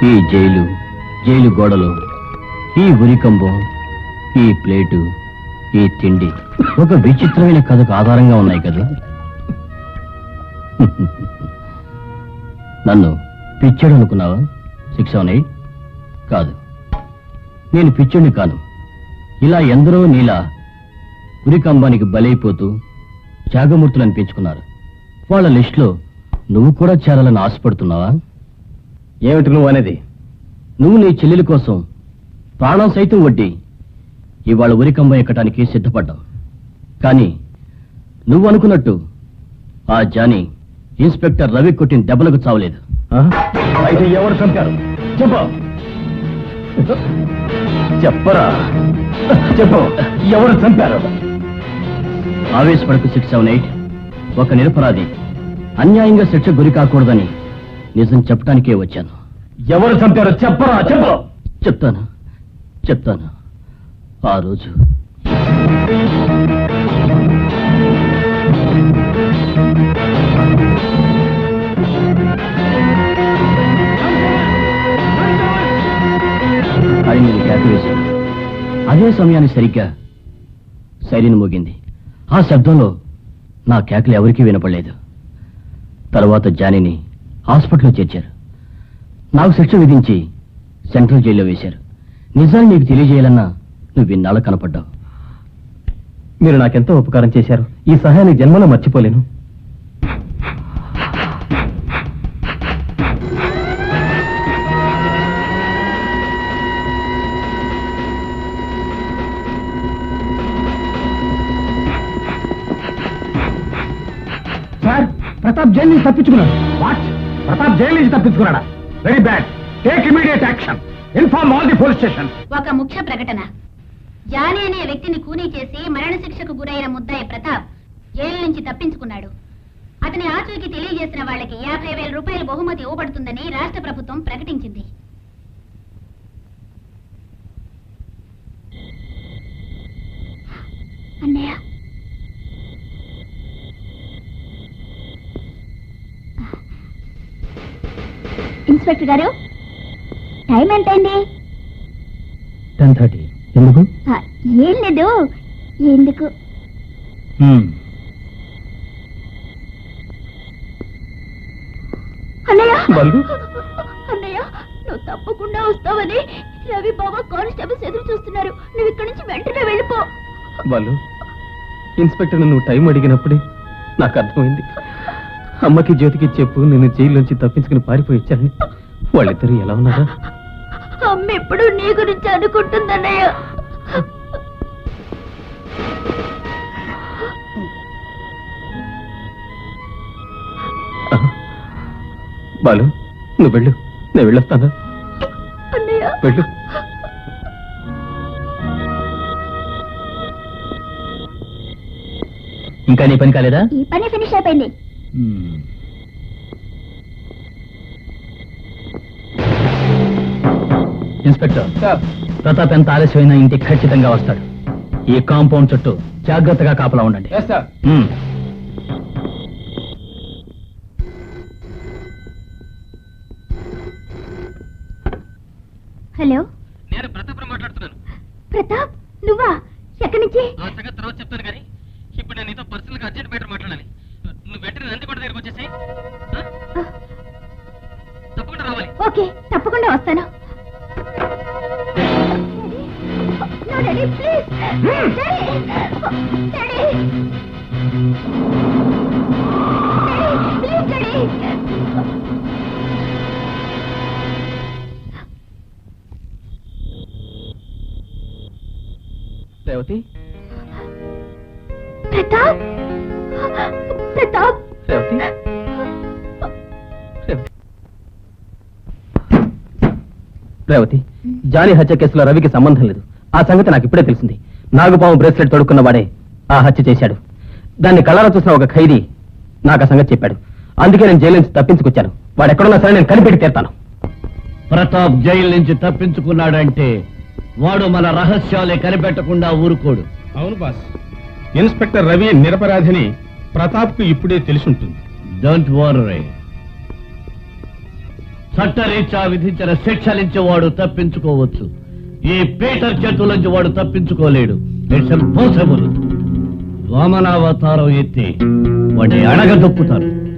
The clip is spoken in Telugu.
ఈ జైలు గోడలు, ఈ ఉరికంబం, ఈ ప్లేటు, ఈ తిండి ఒక విచిత్రమైన కథకు ఆధారంగా ఉన్నాయి కదా. నన్ను పిచ్చోడు అనుకున్నావా? 678 కాదు, నేను పిచ్చోడిని కాను. ఇలా ఎందరో నీలా ఉరికంబానికి బలైపోతూ త్యాగమూర్తులను పెంచుకున్నారు. వాళ్ళ లిస్టులో నువ్వు కూడా చేరాలని ఆశపడుతున్నావా? ఏమిటి నువ్వు అనేది? నువ్వు నీ చెల్లెలి కోసం ప్రాణం సైతం వడ్డీ ఇవాళ ఉరికంబం ఎక్కడానికి సిద్ధపడ్డావు. కానీ నువ్వు అనుకున్నట్టు ఆ జానీ ఇన్స్పెక్టర్ రవి కొట్టిన దెబ్బలకు చావలేదు. అయితే ఎవరు చంపారు? చెప్పరా, చెప్పు, ఎవరు చంపారు? ఆవేశపడకు 678. ఒక నిరపరాధి అన్యాయంగా శిక్ష గురి కాకూడదని నిజం చెప్పడానికే వచ్చాను. ఎవరు చంపారో చెప్పరా, చెప్పు. చెప్తాను. ఆ రోజు అని నేను కేక వేశాను. అదే సమయానికి సరిగ్గా సైరన్ మోగింది. ఆ శబ్దంలో నా కేకలు ఎవరికీ వినపడలేదు. తర్వాత జానీని హాస్పిటల్లో చేర్చారు. నాకు శిక్ష విధించి సెంట్రల్ జైల్లో వేశారు. నిజాన్ని నీకు తెలియజేయాలన్నా నువ్వు ఇన్నాళ్ళ కనపడ్డావు. మీరు నాకెంతో ఉపకారం చేశారు. ఈ సహాయాన్ని జన్మలో మర్చిపోలేను. సార్, ప్రతాప్ జైలు నుంచి తప్పించుకున్నాడు. వాట్? ప్రతాప్ జైలు నుంచి తప్పించుకున్నాడా? Very bad. Take immediate action. Inform all the police station. ఒక ముఖ్య ప్రకటన. జానీ అనే వ్యక్తిని కూనీ చేసి మరణశిక్షకు గురైన ముద్దాయి ప్రతాప్ జైలు నుంచి తప్పించుకున్నాడు. అతని ఆచూకీ తెలియజేసిన వాళ్ళకి 50,000 రూపాయల బహుమతి ఇవ్వబడుతుందని రాష్ట్ర ప్రభుత్వం ప్రకటించింది. అన్నయ్య, ఇన్స్పెక్టర్ గారు, టైం ఎంతైంది? 10:30. ఎందుకు? ఏం లేదు. ఎందుకు? అన్నయ్య, అన్నయ్య, నువ్వు తప్పకుండా వస్తావని రవి బాబా కానిస్టేబుల్స్ ఎదురు చూస్తున్నారు. నువ్వు ఇక్కడి నుంచి వెంటనే వెళ్ళిపో. వాళ్ళు ఇన్స్పెక్టర్ నువ్వు టైం అడిగినప్పుడే నాకు అర్థమైంది. అమ్మకి జ్యోతికి చెప్పు, నేను జైలు నుంచి తప్పించుకుని పారిపోయి వచ్చానని. వాళ్ళిద్దరూ ఎలా ఉన్నారా? అమ్మ ఎప్పుడు నీ గురించి అనుకుంటుందన్నయ్య. బాలు, నువ్వు వెళ్ళు, నేను వెళ్ళొస్తానా? అన్నయ్య, వెళ్ళు. ఇంకా నీ పని కాలేదా? ఈ పని ఫినిష్ అయిపోయింది. ఇన్స్పెక్టర్, ప్రతాప్ ఎంత ఆలస్యమైనా ఇంటికి ఖచ్చితంగా వస్తాడు. ఈ కాంపౌండ్ చుట్టూ జాగ్రత్తగా కాపలా ఉండండి. హలో, నేను ప్రతాప్ మాట్లాడుతున్నాను. ప్రతాప్, నువ్వా? ఎక్కడి నుంచి? ఆ సంగతి తర్వాత చెప్తాను కానీ ఇప్పుడు నేను నీతో పర్సనల్ గా అర్జెంట్ మ్యాటర్ మాట్లాడాలి. నువ్వు వెంటనే నందికొండ దగ్గరికి వచ్చేసాయి. తప్పకుండా రావాలి. ఓకే, తప్పకుండా వస్తాను. రేవతి, ప్రతాప్, ప్రతాప్, రేవతి, రేవతి, జానీ హత్య కేసులో రవికి సంబంధం లేదు. ఆ సంగతి నాకు ఇప్పుడే తెలిసింది. నాగుపాము బ్రేస్లెట్ తొడుక్కున్న వాడే ఆ హత్య చేశాడు. దాన్ని కళ్ళారా చూసిన ఒక ఖైదీ నాకు ఆ సంగతి చెప్పాడు. అందుకే నేను జైలు నుంచి తప్పించుకొచ్చాను. వాడు ఎక్కడున్నా సరే నేను కనిపెట్టి తీరుతాను. ప్రతాప్ జైలు నుంచి తప్పించుకున్నాడంటే వాడు మన రహస్యాలే కనిపెట్టకుండా ఊరుకోడు. అవును బాస్, ఇన్స్పెక్టర్ రవి నిరపరాధిని ప్రతాప్ కు ఇప్పుడే తెలిసి ఉంటుంది. Don't worry. చట్టరీత్యా విధించిన శిక్షలించి వాడు తప్పించుకోవచ్చు. ఈ పీటర్ చేతుల వాడు తప్పించుకోలేడు. It's impossible. వామనావతారం ఎత్తి వాడిని అడగదొక్కుతారు.